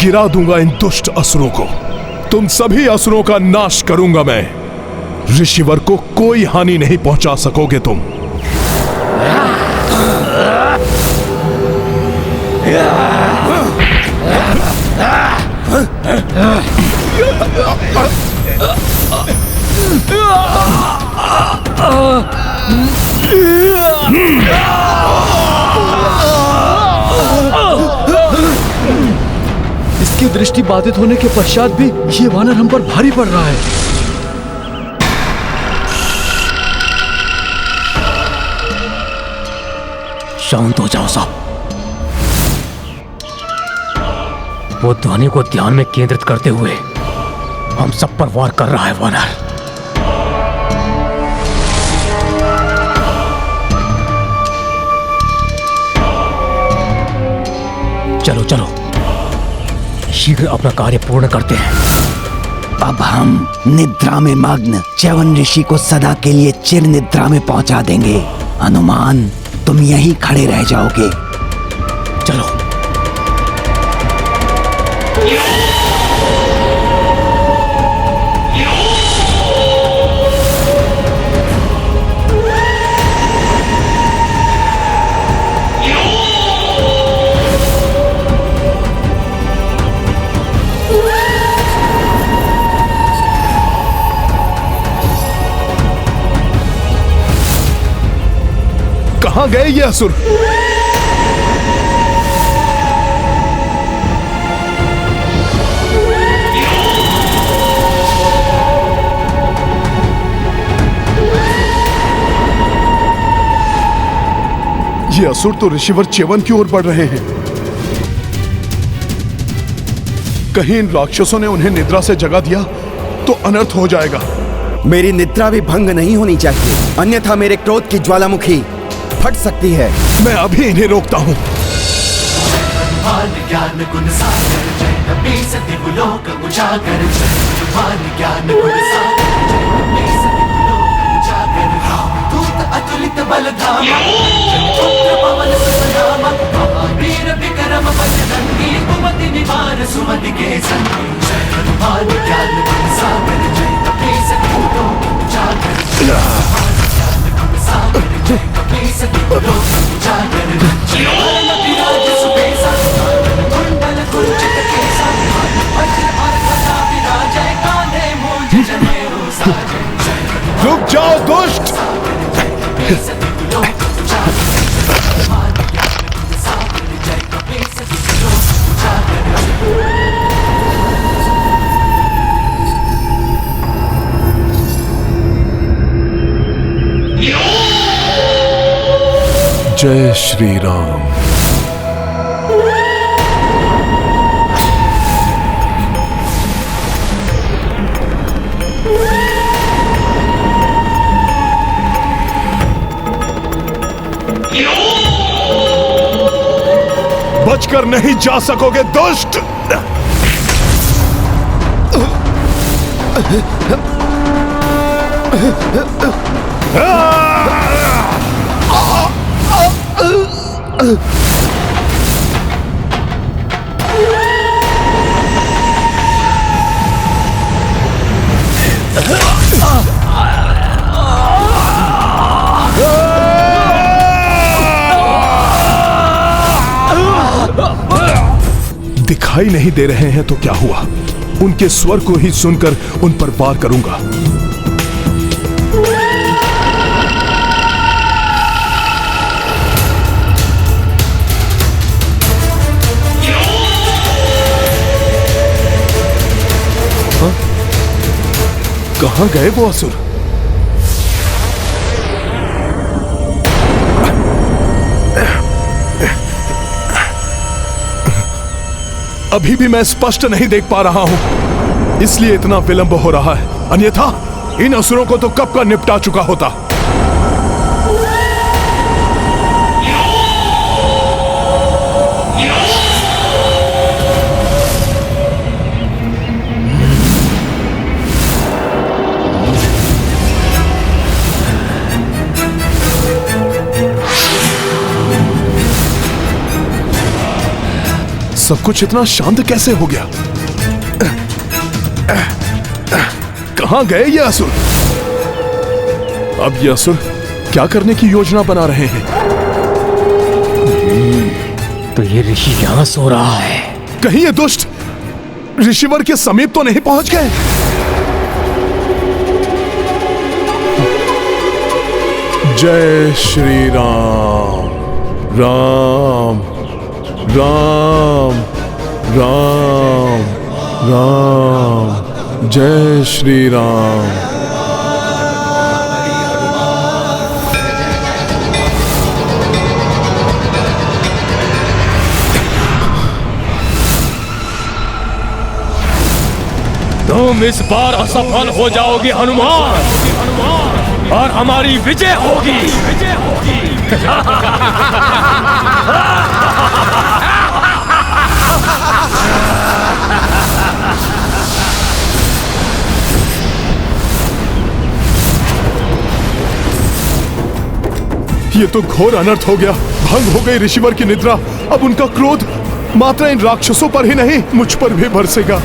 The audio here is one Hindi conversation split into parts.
गिरा दूंगा इन दुष्ट असुरों को। तुम सभी असुरों का नाश करूंगा मैं। ऋषिवर को कोई हानि नहीं पहुंचा सकोगे तुम। इसकी दृष्टि बाधित होने के पश्चात भी ये वानर हम पर भारी पड़ रहा है। शांत हो जाओ साहब। वो ध्वनि को ध्यान में केंद्रित करते हुए हम सब पर वार कर रहा है वानर। चलो चलो शीघ्र अपना कार्य पूर्ण करते हैं। अब हम निद्रा में मग्न च्यवन ऋषि को सदा के लिए चिर निद्रा में पहुंचा देंगे। हनुमान, तुम यहीं खड़े रह जाओगे। चलो। कहां गए ये असुर? ये असुर तो ऋषिवर च्यवन की ओर बढ़ रहे हैं। कहीं इन राक्षसों ने उन्हें निद्रा से जगा दिया तो अनर्थ हो जाएगा। मेरी निद्रा भी भंग नहीं होनी चाहिए, अन्यथा मेरे क्रोध की ज्वालामुखी फट सकती है। मैं अभी इन्हें रोकता हूं। ज्ञान गुण सागर जय कपी सति बुलोक उजागर जय ज्ञान गुण सागर जय कपी सति बुलोक उजागर दूत अतुलित बल धामा पुत्र पवन सुत नामा महावीर विक्रम बजरंगी कुमति निवार सुमति के संगी जय हनुमान ज्ञान गुण सागर जय कपी सति बुलोक उजागर ज्ञान गुण सागर जय कपी सति बुलोक उजागर जय विराज सुबेसा कुंडल कुंचित केसा वज्र और ध्वजा विराजय कांधे मूंज जनेऊ साजय जय रुक जाओ दुष्ट। जय श्री राम। बचकर नहीं जा सकोगे दुष्ट। दिखाई नहीं दे रहे हैं तो क्या हुआ? उनके स्वर को ही सुनकर उन पर वार करूंगा। हाँ? कहां गए वो असुर? अभी भी मैं स्पष्ट नहीं देख पा रहा हूं, इसलिए इतना विलंब हो रहा है। अन्यथा इन असुरों को तो कब का निपटा चुका होता। सब कुछ इतना शांत कैसे हो गया? कहां गए ये असुर? अब ये असुर क्या करने की योजना बना रहे हैं? तो ये ऋषि यहां सो रहा है। कहीं ये दुष्ट ऋषिवर के समीप तो नहीं पहुंच गए? जय श्री राम। राम राम राम राम। जय श्री राम। तुम इस बार असफल हो जाओगे हनुमान, और हमारी विजय होगी। ये तो घोर अनर्थ हो गया। भंग हो गई ऋषिवर की निद्रा। अब उनका क्रोध मात्र इन राक्षसों पर ही नहीं, मुझ पर भी बरसेगा।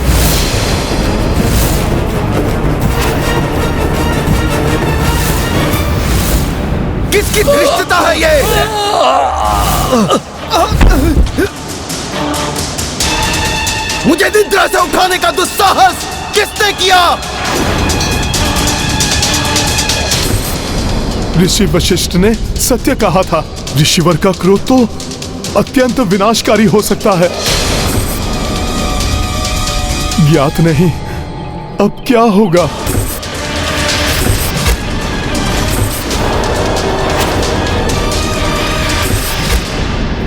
किसकी धृष्टता है ये? मुझे निद्रा से उठाने का दुस्साहस किसने किया? ऋषि वशिष्ठ ने सत्य कहा था। ऋषिवर का क्रोध तो अत्यंत विनाशकारी हो सकता है। ज्ञात नहीं अब क्या होगा।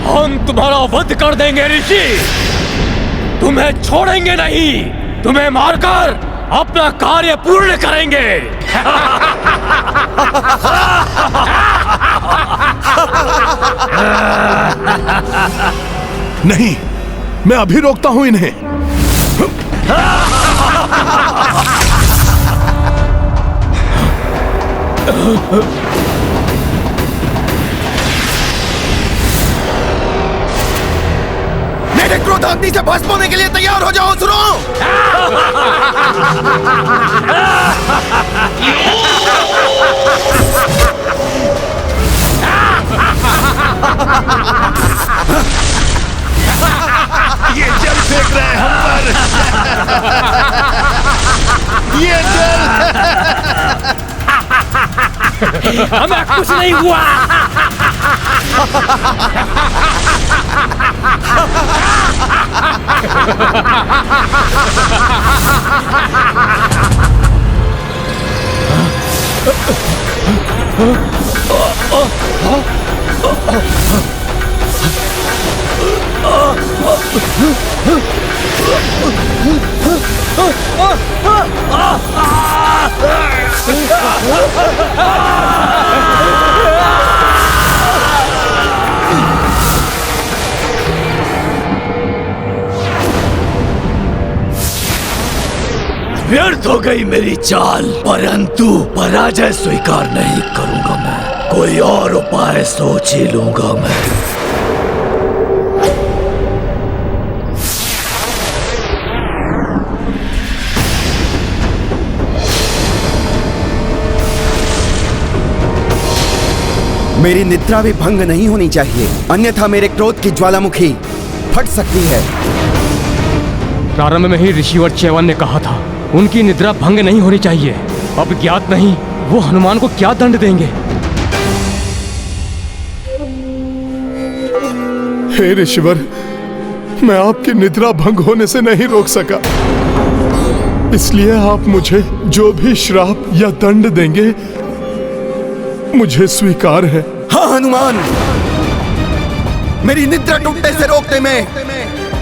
हम तुम्हारा वध कर देंगे ऋषि, तुम्हें छोड़ेंगे नहीं। तुम्हें मारकर अपना कार्य पूर्ण करेंगे। नहीं, मैं अभी रोकता हूं इन्हें। मेरे क्रोधाग्नि से भस्म होने के लिए तैयार हो जाओ असुरों! ये जल फेंक रहे हैं हम पर। ये जल। हमें कुछ नहीं हुआ। व्यर्थ हो गई मेरी चाल, परंतु पराजय स्वीकार नहीं करूंगा मैं। कोई और उपाय सोच ही लूंगा मैं। मेरी निद्रा भी भंग नहीं होनी चाहिए, अन्यथा मेरे क्रोध की ज्वालामुखी फट सकती है। प्रारंभ में ही ऋषिवर च्यवन ने कहा था उनकी निद्रा भंग नहीं होनी चाहिए। अब ज्ञात नहीं वो हनुमान को क्या दंड देंगे। हे ऋषिवर, मैं आपकी निद्रा भंग होने से नहीं रोक सका, इसलिए आप मुझे जो भी श्राप या दंड देंगे मुझे स्वीकार है। हाँ हनुमान, मेरी निद्रा टूटने से रोकने में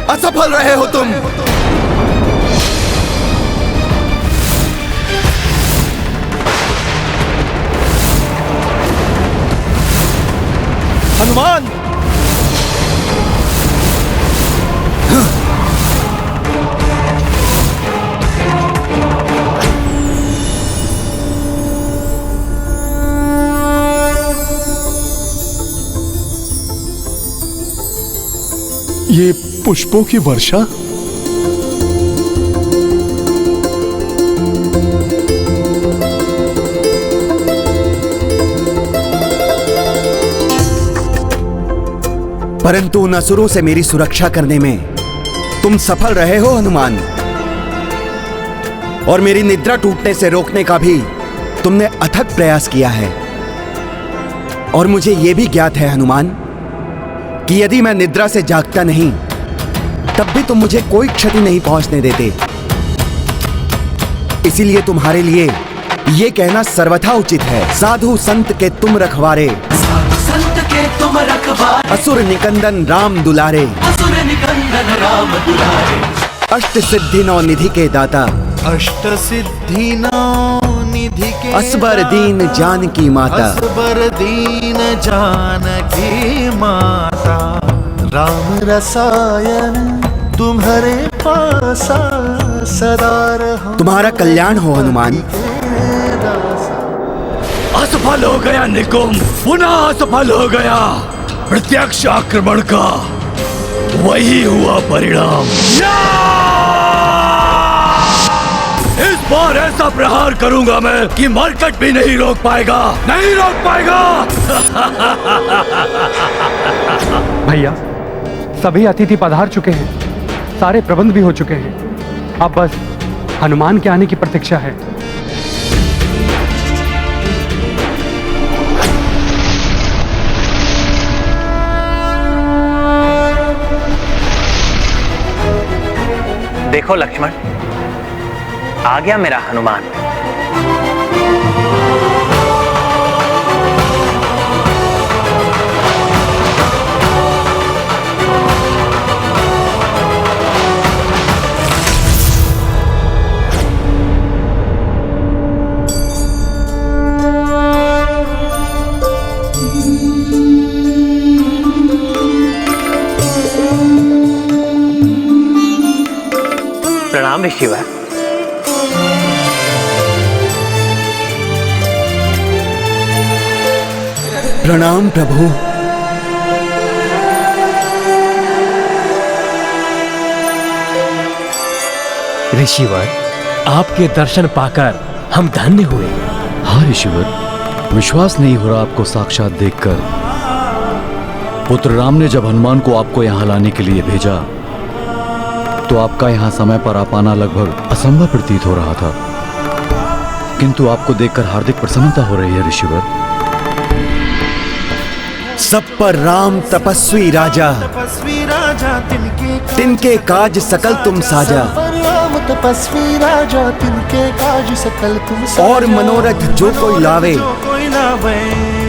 असफल रहे हो तुम। हनुमान, ये पुष्पों की वर्षा? परंतु उन असुरों से मेरी सुरक्षा करने में तुम सफल रहे हो हनुमान, और मेरी निद्रा टूटने से रोकने का भी तुमने अथक प्रयास किया है। और मुझे यह भी ज्ञात है हनुमान कि यदि मैं निद्रा से जागता नहीं तब भी तुम मुझे कोई क्षति नहीं पहुंचने देते। इसीलिए तुम्हारे लिए यह कहना सर्वथा उचित है, साधु संत के तुम रखवारे, साधु संत के तुम रखवारे, असुर निकंदन राम दुलारे, असुर निकंदन राम दुलारे, अष्ट सिद्धि नौ निधि के दाता, अष्ट सिद्धि नौ निधि के असबर दीन जानकी माता, असबर दीन जानकी माता, राम रसायन तुम्हारे पासा सदा रहो। तुम्हारा कल्याण हो हनुमान। असफल हो गया निकुंभ, पुनः असफल हो गया। प्रत्यक्ष आक्रमण का वही हुआ परिणाम। इस बार ऐसा प्रहार करूंगा मैं कि मरकट भी नहीं रोक पाएगा, नहीं रोक पाएगा। भैया, सभी अतिथि पधार चुके हैं, सारे प्रबंध भी हो चुके हैं। अब बस हनुमान के आने की प्रतीक्षा है। देखो लक्ष्मण, आ गया मेरा हनुमान। प्रणाम ऋषिवर। प्रणाम प्रभु। ऋषिवर, आपके दर्शन पाकर हम धन्य हुए। हाँ ऋषिवर, विश्वास नहीं हो रहा आपको साक्षात देखकर। पुत्र राम ने जब हनुमान को आपको यहाँ लाने के लिए भेजा तो आपका यहाँ समय पर आ पाना लगभग असंभव प्रतीत हो रहा था, किंतु आपको देखकर हार्दिक प्रसन्नता हो रही है ऋषिवर। सब पर राम तपस्वी राजा, तपस्वी राजा तिनके काज सकल तुम साजा, राम तपस्वी राजा तिनके काज सकल तुम साजा। और मनोरथ जो कोई लावे,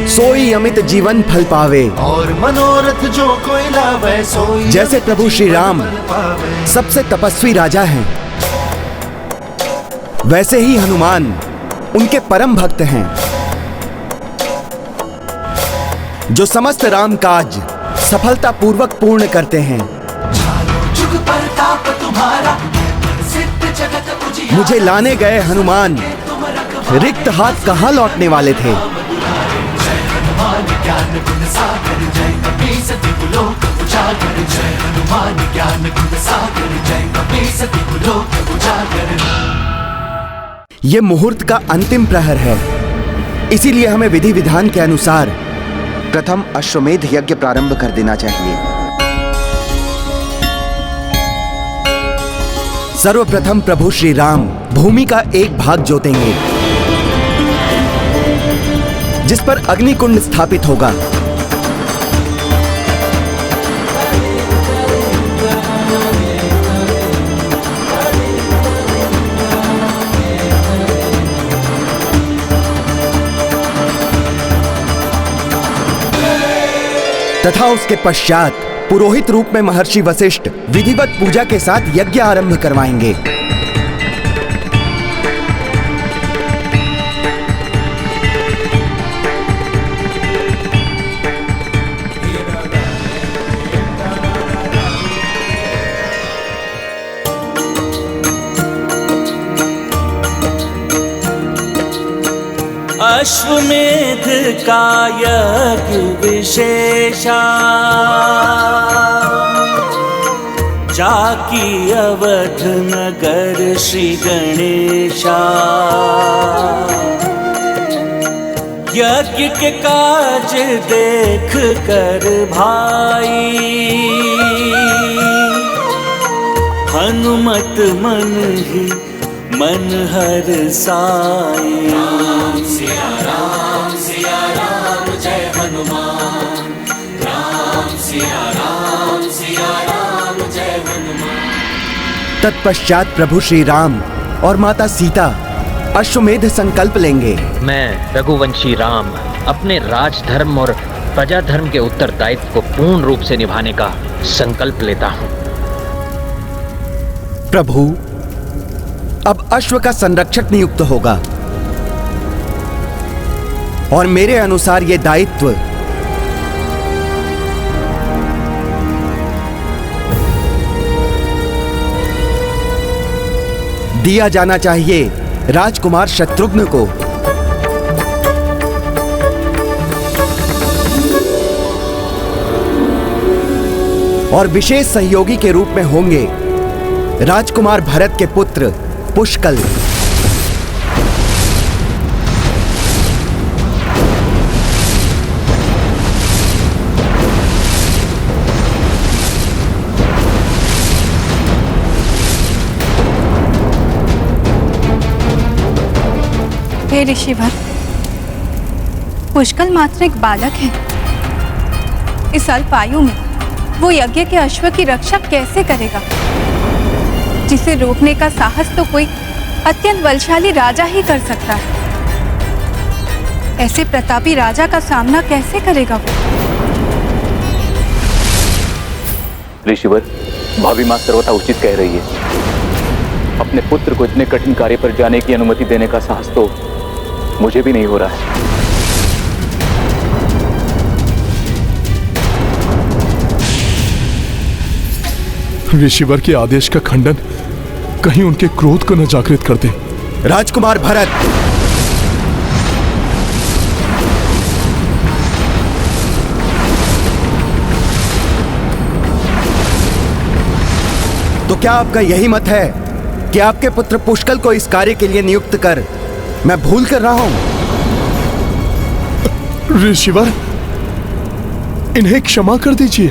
सोई अमित जीवन फल पावे। और मनोरथ जो कोई लावे, सोई जैसे प्रभु श्री राम सबसे तपस्वी राजा हैं, वैसे ही हनुमान उनके परम भक्त हैं, जो समस्त राम काज सफलता पूर्वक पूर्ण करते हैं। जुग परताप तुम्हारा, सिद्ध जगत उजियारा। मुझे लाने गए हनुमान रिक्त हाथ कहाँ लौटने वाले थे। जय हनुमान ज्ञान गुण सागर, जय कपीस तिहु लोक उजागर। जय हनुमान ज्ञान गुण सागर, जय कपीस तिहु लोक उजागर। ये मुहूर्त का अंतिम प्रहर है, इसीलिए हमें विधि विधान के अनुसार प्रथम अश्वमेध यज्ञ प्रारंभ कर देना चाहिए। सर्वप्रथम प्रभु श्री राम भूमि का एक भाग जोतेंगे, जिस पर अग्निकुंड स्थापित होगा। तथा उसके पश्चात पुरोहित रूप में महर्षि वशिष्ठ विधिवत पूजा के साथ यज्ञ आरंभ करवाएंगे। अश्वमेध का यज्ञ विशेषा, जाकी अवध नगर श्री गणेशा। यज्ञ के काज देख कर भाई, हनुमत मन ही मन हर साई। राम सिया राम जय हनुमान। राम सिया राम जय हनुमान। तत्पश्चात प्रभु श्री राम और माता सीता अश्वमेध संकल्प लेंगे। मैं रघुवंशी राम अपने राजधर्म और प्रजा धर्म के उत्तरदायित्व को पूर्ण रूप से निभाने का संकल्प लेता हूँ। प्रभु, अब अश्व का संरक्षक नियुक्त होगा और मेरे अनुसार यह दायित्व दिया जाना चाहिए राजकुमार शत्रुघ्न को। और विशेष सहयोगी के रूप में होंगे राजकुमार भरत के पुत्र पुष्कल। हे ऋषिवर, पुष्कल मात्र एक बालक है। इस अल्प आयु में वो यज्ञ के अश्व की रक्षा कैसे करेगा, जिसे रोकने का साहस तो कोई अत्यंत बलशाली राजा ही कर सकता है। ऐसे प्रतापी राजा का सामना कैसे करेगा वो? ऋषिवर, भाभी माँ सर्वथा उचित कह रही है। अपने पुत्र को इतने कठिन कार्य पर जाने की अनुमति देने का साहस तो मुझे भी नहीं हो रहा है। ऋषिवर के आदेश का खंडन कहीं उनके क्रोध को न जागृत कर दे। राजकुमार भरत, तो क्या आपका यही मत है कि आपके पुत्र पुष्कल को इस कार्य के लिए नियुक्त कर मैं भूल कर रहा हूं? ऋषिवर, इन्हें क्षमा कर दीजिए।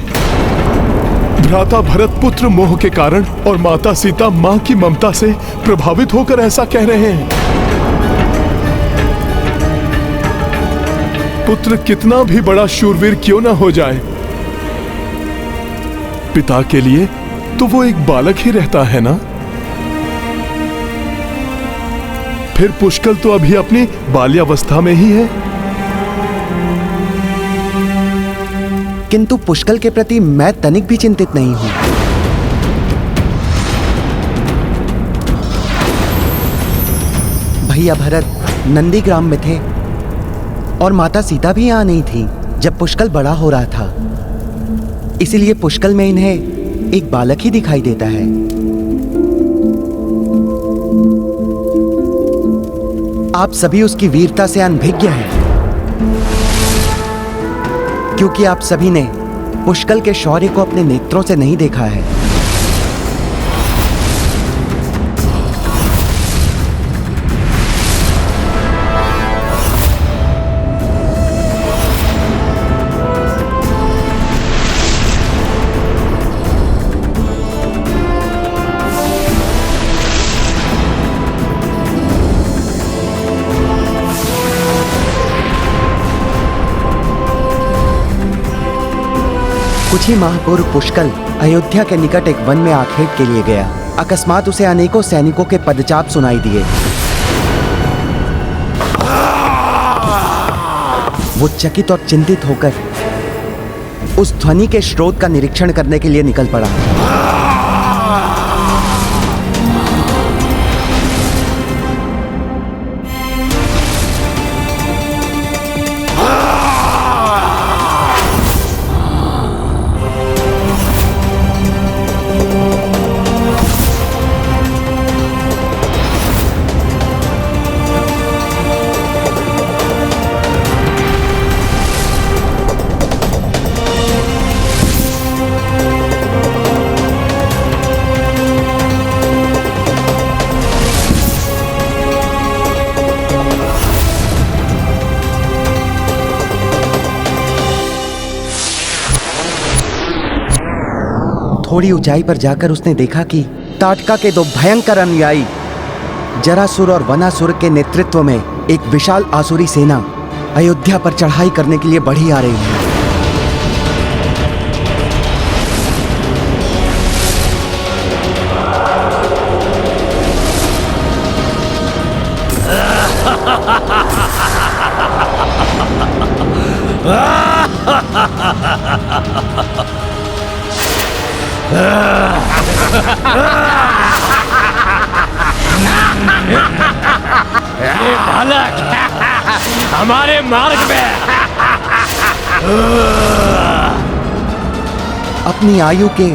भ्राता भरत पुत्र मोह के कारण और माता सीता मां की ममता से प्रभावित होकर ऐसा कह रहे हैं। पुत्र कितना भी बड़ा शूरवीर क्यों ना हो जाए, पिता के लिए तो वो एक बालक ही रहता है ना। फिर पुष्कल तो अभी अपनी बाल्यावस्था में ही है। किंतु पुष्कल के प्रति मैं तनिक भी चिंतित नहीं हूं। भैया भरत नंदीग्राम में थे और माता सीता भी यहां नहीं थी जब पुष्कल बड़ा हो रहा था। इसलिए पुष्कल में इन्हें एक बालक ही दिखाई देता है। आप सभी उसकी वीरता से अनभिज्ञ हैं, क्योंकि आप सभी ने पुष्कल के शौर्य को अपने नेत्रों से नहीं देखा है। कुछ ही माह पूर्व पुष्कल अयोध्या के निकट एक वन में आखेट के लिए गया। अकस्मात उसे अनेकों सैनिकों के पदचाप सुनाई दिए। वो चकित और चिंतित होकर उस ध्वनि के स्रोत का निरीक्षण करने के लिए निकल पड़ा। थोड़ी ऊंचाई पर जाकर उसने देखा कि ताटका के दो भयंकर अनुयायी जरासुर और वनासुर के नेतृत्व में एक विशाल आसुरी सेना अयोध्या पर चढ़ाई करने के लिए बढ़ी आ रही है। ये बालक हमारे मार्ग में। अपनी आयु के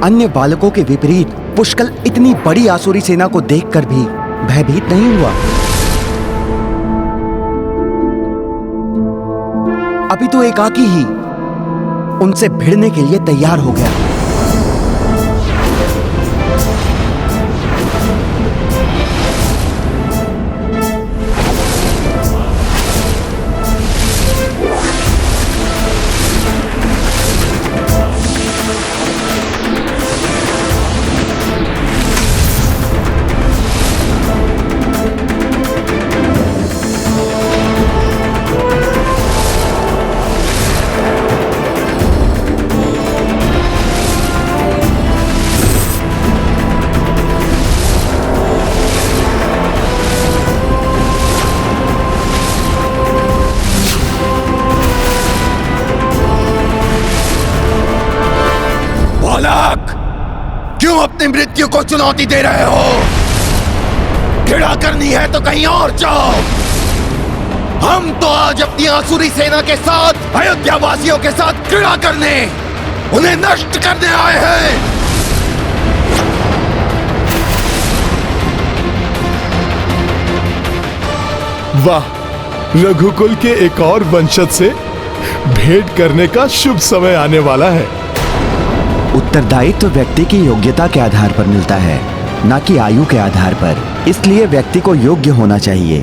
अन्य बालकों के विपरीत पुष्कल इतनी बड़ी आसुरी सेना को देखकर भी भयभीत नहीं हुआ। अभी तो एकाकी ही उनसे भिड़ने के लिए तैयार हो गया। क्यों अपनी मृत्यु को चुनौती दे रहे हो? घृणा करनी है तो कहीं और जाओ। हम तो आज अपनी आसुरी सेना के साथ अयोध्या वासियों के साथ घृणा करने, उन्हें नष्ट करने आए हैं। वाह, रघुकुल के एक और वंशज से भेंट करने का शुभ समय आने वाला है। उत्तरदायित्व तो व्यक्ति की योग्यता के आधार पर मिलता है, न कि आयु के आधार पर। इसलिए व्यक्ति को योग्य होना चाहिए।